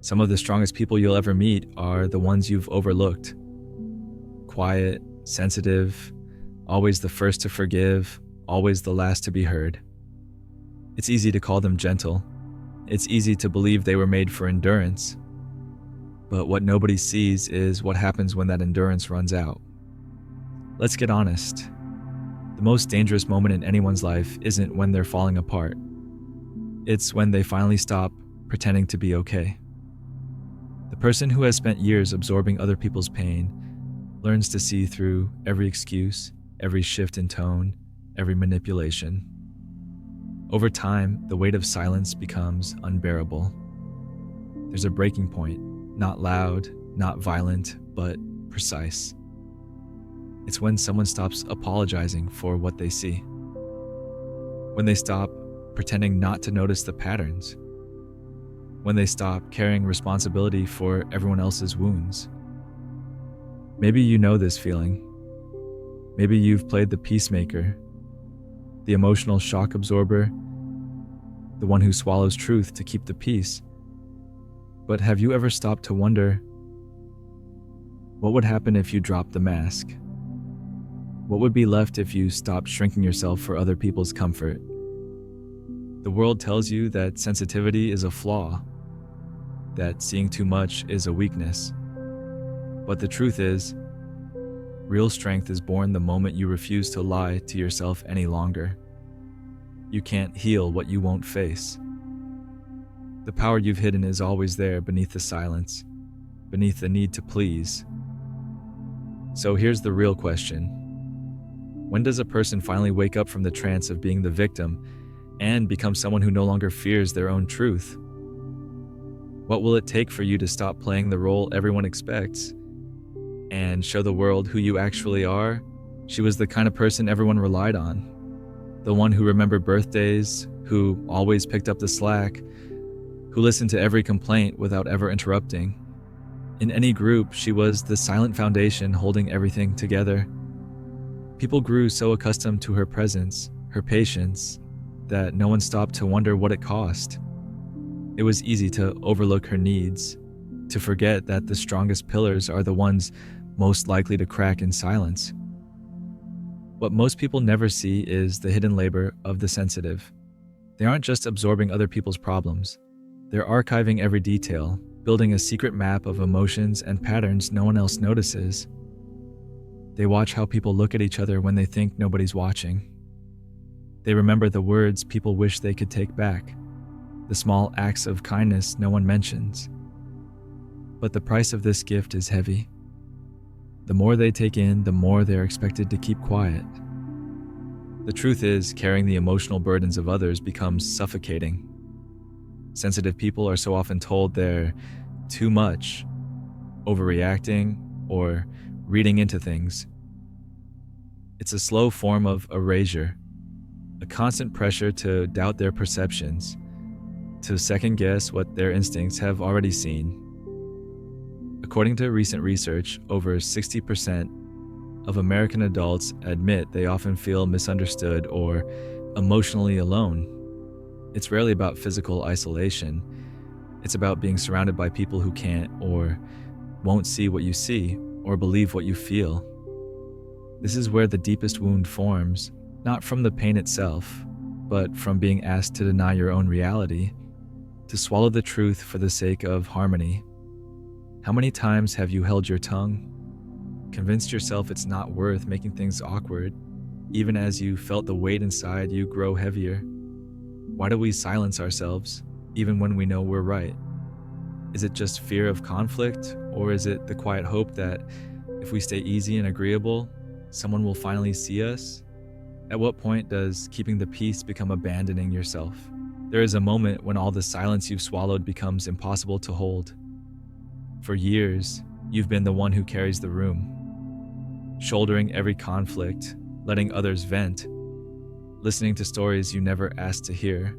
Some of the strongest people you'll ever meet are the ones you've overlooked. Quiet, sensitive, always the first to forgive, always the last to be heard. It's easy to call them gentle. It's easy to believe they were made for endurance. But what nobody sees is what happens when that endurance runs out. Let's get honest. The most dangerous moment in anyone's life isn't when they're falling apart. It's when they finally stop pretending to be okay. The person who has spent years absorbing other people's pain learns to see through every excuse, every shift in tone, every manipulation. Over time, the weight of silence becomes unbearable. There's a breaking point, not loud, not violent, but precise. It's when someone stops apologizing for what they see. When they stop pretending not to notice the patterns. When they stop carrying responsibility for everyone else's wounds. Maybe you know this feeling. Maybe you've played the peacemaker, the emotional shock absorber, the one who swallows truth to keep the peace. But have you ever stopped to wonder, what would happen if you dropped the mask? What would be left if you stopped shrinking yourself for other people's comfort? The world tells you that sensitivity is a flaw, that seeing too much is a weakness. But the truth is, real strength is born the moment you refuse to lie to yourself any longer. You can't heal what you won't face. The power you've hidden is always there beneath the silence, beneath the need to please. So here's the real question. When does a person finally wake up from the trance of being the victim and become someone who no longer fears their own truth? What will it take for you to stop playing the role everyone expects and show the world who you actually are? She was the kind of person everyone relied on. The one who remembered birthdays, who always picked up the slack, who listened to every complaint without ever interrupting. In any group, she was the silent foundation holding everything together. People grew so accustomed to her presence, her patience, that no one stopped to wonder what it cost. It was easy to overlook her needs, to forget that the strongest pillars are the ones most likely to crack in silence. What most people never see is the hidden labor of the sensitive. They aren't just absorbing other people's problems. They're archiving every detail, building a secret map of emotions and patterns no one else notices. They watch how people look at each other when they think nobody's watching. They remember the words people wish they could take back, the small acts of kindness no one mentions. But the price of this gift is heavy. The more they take in, the more they're expected to keep quiet. The truth is, carrying the emotional burdens of others becomes suffocating. Sensitive people are so often told they're too much, overreacting, or reading into things. It's a slow form of erasure, a constant pressure to doubt their perceptions, to second guess what their instincts have already seen. According to recent research, over 60% of American adults admit they often feel misunderstood or emotionally alone. It's rarely about physical isolation. It's about being surrounded by people who can't or won't see what you see or believe what you feel. This is where the deepest wound forms, not from the pain itself, but from being asked to deny your own reality, to swallow the truth for the sake of harmony. How many times have you held your tongue, convinced yourself it's not worth making things awkward, even as you felt the weight inside you grow heavier? Why do we silence ourselves, even when we know we're right? Is it just fear of conflict, or is it the quiet hope that if we stay easy and agreeable, someone will finally see us? At what point does keeping the peace become abandoning yourself? There is a moment when all the silence you've swallowed becomes impossible to hold. For years, you've been the one who carries the room, shouldering every conflict, letting others vent, listening to stories you never asked to hear.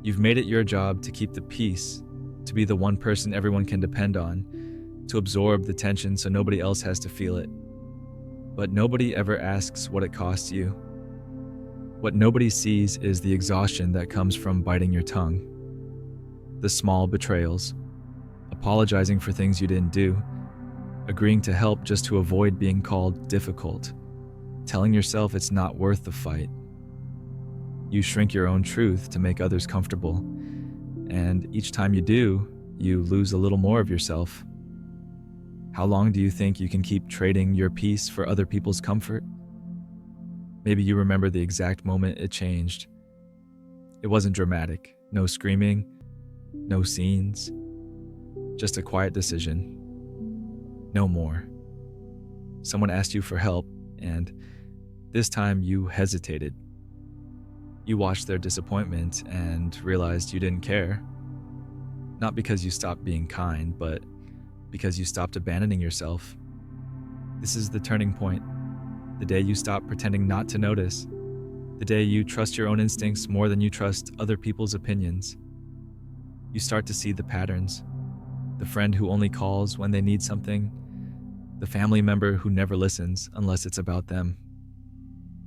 You've made it your job to keep the peace, to be the one person everyone can depend on, to absorb the tension so nobody else has to feel it. But nobody ever asks what it costs you. What nobody sees is the exhaustion that comes from biting your tongue, the small betrayals, the quiet moments when you feel like you're losing control. apologizing for things you didn't do, agreeing to help just to avoid being called difficult, telling yourself it's not worth the fight. You shrink your own truth to make others comfortable, and each time you do, you lose a little more of yourself. How long do you think you can keep trading your peace for other people's comfort? Maybe you remember the exact moment it changed. It wasn't dramatic, no screaming, no scenes, just a quiet decision. No more. Someone asked you for help, and this time you hesitated. You watched their disappointment and realized you didn't care. Not because you stopped being kind, but because you stopped abandoning yourself. This is the turning point. The day you stop pretending not to notice. The day you trust your own instincts more than you trust other people's opinions. You start to see the patterns. The friend who only calls when they need something. The family member who never listens unless it's about them.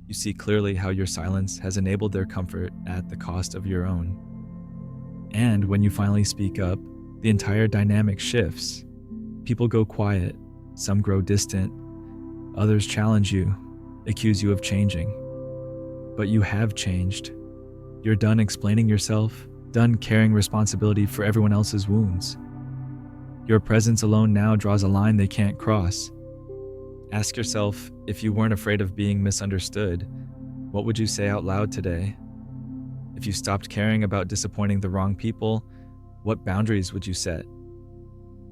You see clearly how your silence has enabled their comfort at the cost of your own. And when you finally speak up, the entire dynamic shifts. People go quiet, some grow distant, others challenge you, accuse you of changing. But you have changed. You're done explaining yourself, done carrying responsibility for everyone else's wounds. Your presence alone now draws a line they can't cross. Ask yourself, if you weren't afraid of being misunderstood, what would you say out loud today? If you stopped caring about disappointing the wrong people, what boundaries would you set?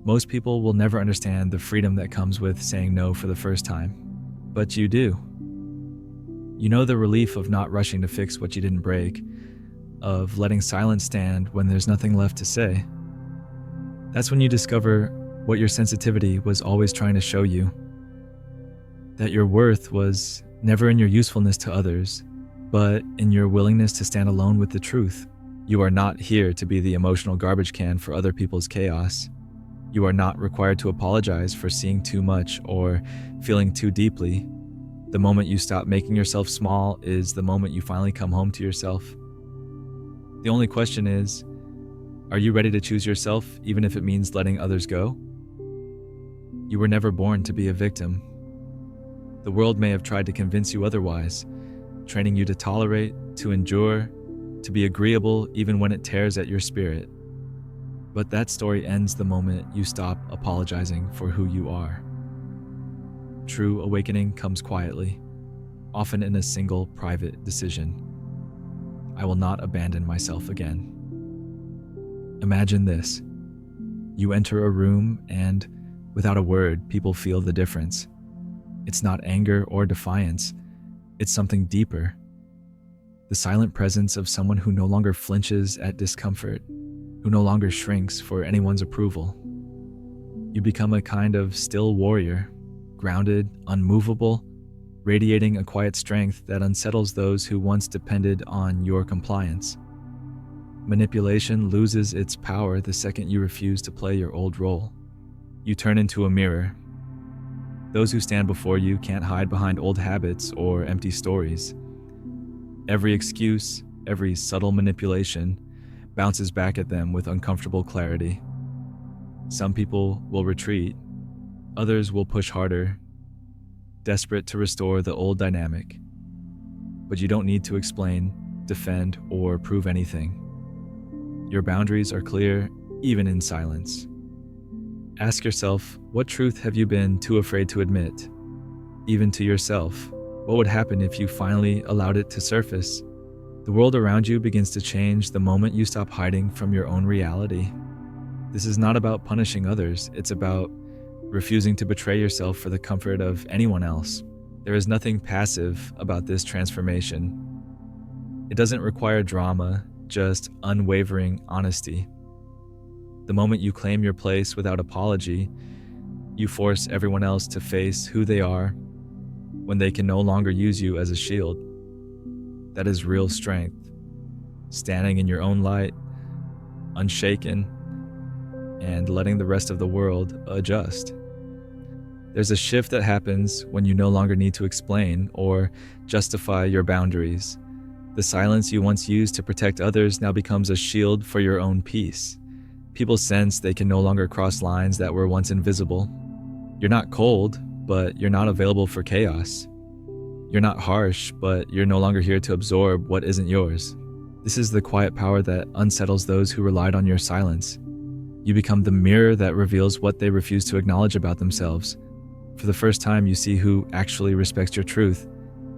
Most people will never understand the freedom that comes with saying no for the first time, but you do. You know the relief of not rushing to fix what you didn't break, of letting silence stand when there's nothing left to say. That's when you discover what your sensitivity was always trying to show you. That your worth was never in your usefulness to others, but in your willingness to stand alone with the truth. You are not here to be the emotional garbage can for other people's chaos. You are not required to apologize for seeing too much or feeling too deeply. The moment you stop making yourself small is the moment you finally come home to yourself. The only question is, are you ready to choose yourself even if it means letting others go? You were never born to be a victim. The world may have tried to convince you otherwise, training you to tolerate, to endure, to be agreeable even when it tears at your spirit. But that story ends the moment you stop apologizing for who you are. True awakening comes quietly, often in a single private decision. I will not abandon myself again. Imagine this. You enter a room and, without a word, people feel the difference. It's not anger or defiance. It's something deeper. The silent presence of someone who no longer flinches at discomfort, who no longer shrinks for anyone's approval. You become a kind of still warrior, grounded, unmovable, radiating a quiet strength that unsettles those who once depended on your compliance. Manipulation loses its power the second you refuse to play your old role. You turn into a mirror. Those who stand before you can't hide behind old habits or empty stories. Every excuse, every subtle manipulation bounces back at them with uncomfortable clarity. Some people will retreat, others will push harder, desperate to restore the old dynamic. But you don't need to explain, defend, or prove anything. Your boundaries are clear, even in silence. Ask yourself, what truth have you been too afraid to admit? Even to yourself, what would happen if you finally allowed it to surface? The world around you begins to change the moment you stop hiding from your own reality. This is not about punishing others, it's about refusing to betray yourself for the comfort of anyone else. There is nothing passive about this transformation. It doesn't require drama, just unwavering honesty. The moment you claim your place without apology, you force everyone else to face who they are when they can no longer use you as a shield. That is real strength, standing in your own light, unshaken, and letting the rest of the world adjust. There's a shift that happens when you no longer need to explain or justify your boundaries. The silence you once used to protect others now becomes a shield for your own peace. People sense they can no longer cross lines that were once invisible. You're not cold, but you're not available for chaos. You're not harsh, but you're no longer here to absorb what isn't yours. This is the quiet power that unsettles those who relied on your silence. You become the mirror that reveals what they refuse to acknowledge about themselves. For the first time, you see who actually respects your truth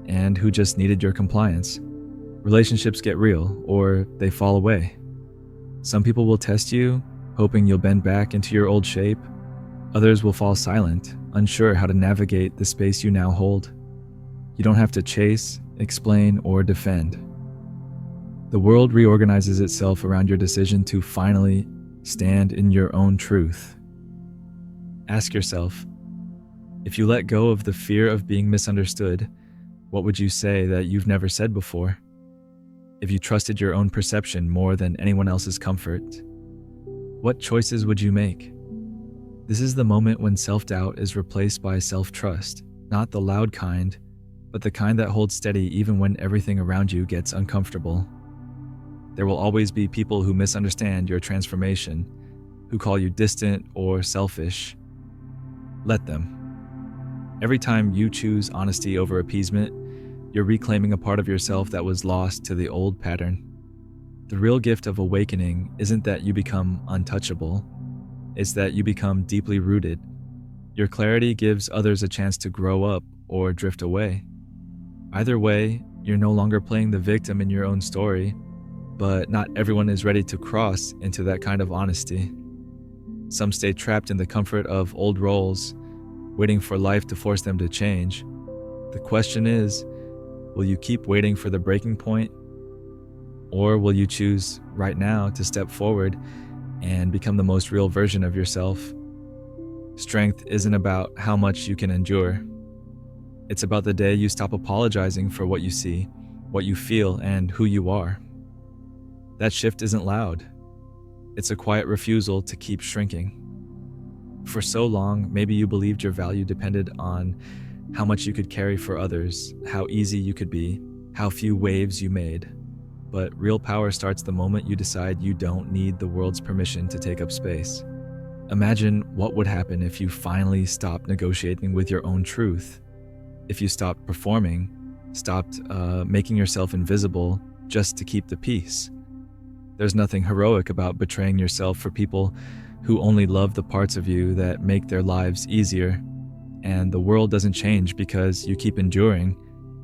and who just needed your compliance. Relationships get real, or they fall away. Some people will test you, hoping you'll bend back into your old shape. Others will fall silent, unsure how to navigate the space you now hold. You don't have to chase, explain, or defend. The world reorganizes itself around your decision to finally stand in your own truth. Ask yourself, if you let go of the fear of being misunderstood, what would you say that you've never said before? If you trusted your own perception more than anyone else's comfort, what choices would you make? This is the moment when self-doubt is replaced by self-trust, not the loud kind, but the kind that holds steady even when everything around you gets uncomfortable. There will always be people who misunderstand your transformation, who call you distant or selfish. Let them. Every time you choose honesty over appeasement, you're reclaiming a part of yourself that was lost to the old pattern. The real gift of awakening isn't that you become untouchable, it's that you become deeply rooted. Your clarity gives others a chance to grow up or drift away. Either way, you're no longer playing the victim in your own story, but not everyone is ready to cross into that kind of honesty. Some stay trapped in the comfort of old roles, waiting for life to force them to change. The question is, will you keep waiting for the breaking point? Or will you choose right now to step forward and become the most real version of yourself? Strength isn't about how much you can endure. It's about the day you stop apologizing for what you see, what you feel, and who you are. That shift isn't loud. It's a quiet refusal to keep shrinking. For so long, maybe you believed your value depended on how much you could carry for others, how easy you could be, how few waves you made. But real power starts the moment you decide you don't need the world's permission to take up space. Imagine what would happen if you finally stopped negotiating with your own truth. If you stopped performing, stopped making yourself invisible just to keep the peace. There's nothing heroic about betraying yourself for people who only love the parts of you that make their lives easier. And the world doesn't change because you keep enduring.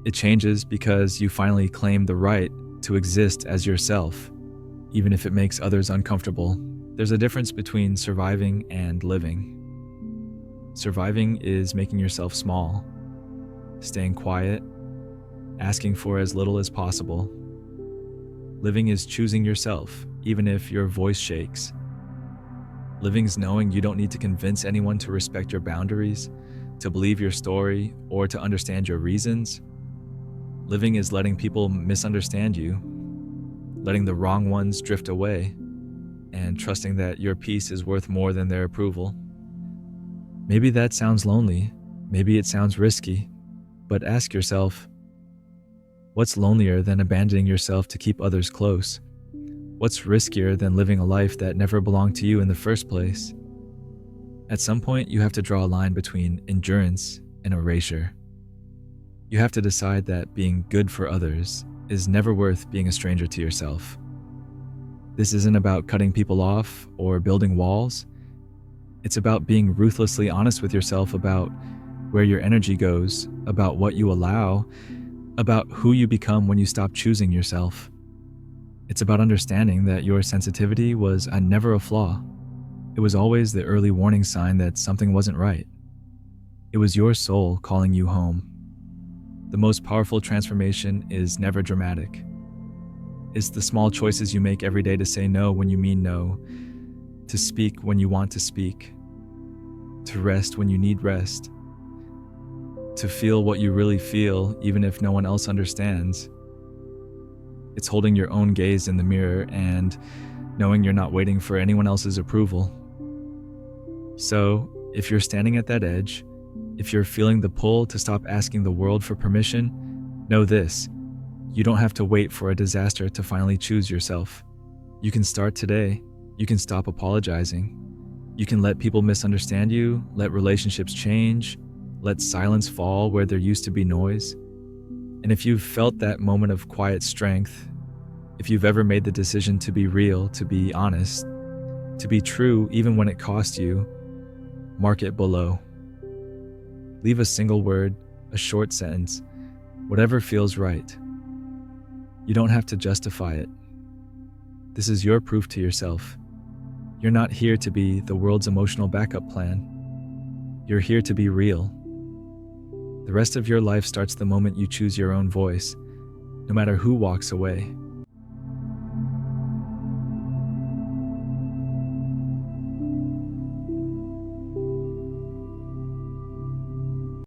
It changes because you finally claim the right to exist as yourself, even if it makes others uncomfortable. There's a difference between surviving and living. Surviving is making yourself small, staying quiet, asking for as little as possible. Living is choosing yourself, even if your voice shakes. Living is knowing you don't need to convince anyone to respect your boundaries, to believe your story, or to understand your reasons. Living is letting people misunderstand you, letting the wrong ones drift away, and trusting that your peace is worth more than their approval. Maybe that sounds lonely, maybe it sounds risky, but ask yourself, what's lonelier than abandoning yourself to keep others close? What's riskier than living a life that never belonged to you in the first place? At some point, you have to draw a line between endurance and erasure. You have to decide that being good for others is never worth being a stranger to yourself. This isn't about cutting people off or building walls. It's about being ruthlessly honest with yourself about where your energy goes, about what you allow, about who you become when you stop choosing yourself. It's about understanding that your sensitivity was never a flaw. It was always the early warning sign that something wasn't right. It was your soul calling you home. The most powerful transformation is never dramatic. It's the small choices you make every day to say no when you mean no, to speak when you want to speak, to rest when you need rest, to feel what you really feel even if no one else understands. It's holding your own gaze in the mirror and knowing you're not waiting for anyone else's approval. So, if you're standing at that edge, if you're feeling the pull to stop asking the world for permission, know this: you don't have to wait for a disaster to finally choose yourself. You can start today. You can stop apologizing. You can let people misunderstand you, let relationships change, let silence fall where there used to be noise. And if you've felt that moment of quiet strength, if you've ever made the decision to be real, to be honest, to be true even when it cost you, mark it below. Leave a single word, a short sentence, whatever feels right. You don't have to justify it. This is your proof to yourself. You're not here to be the world's emotional backup plan. You're here to be real. The rest of your life starts the moment you choose your own voice, no matter who walks away.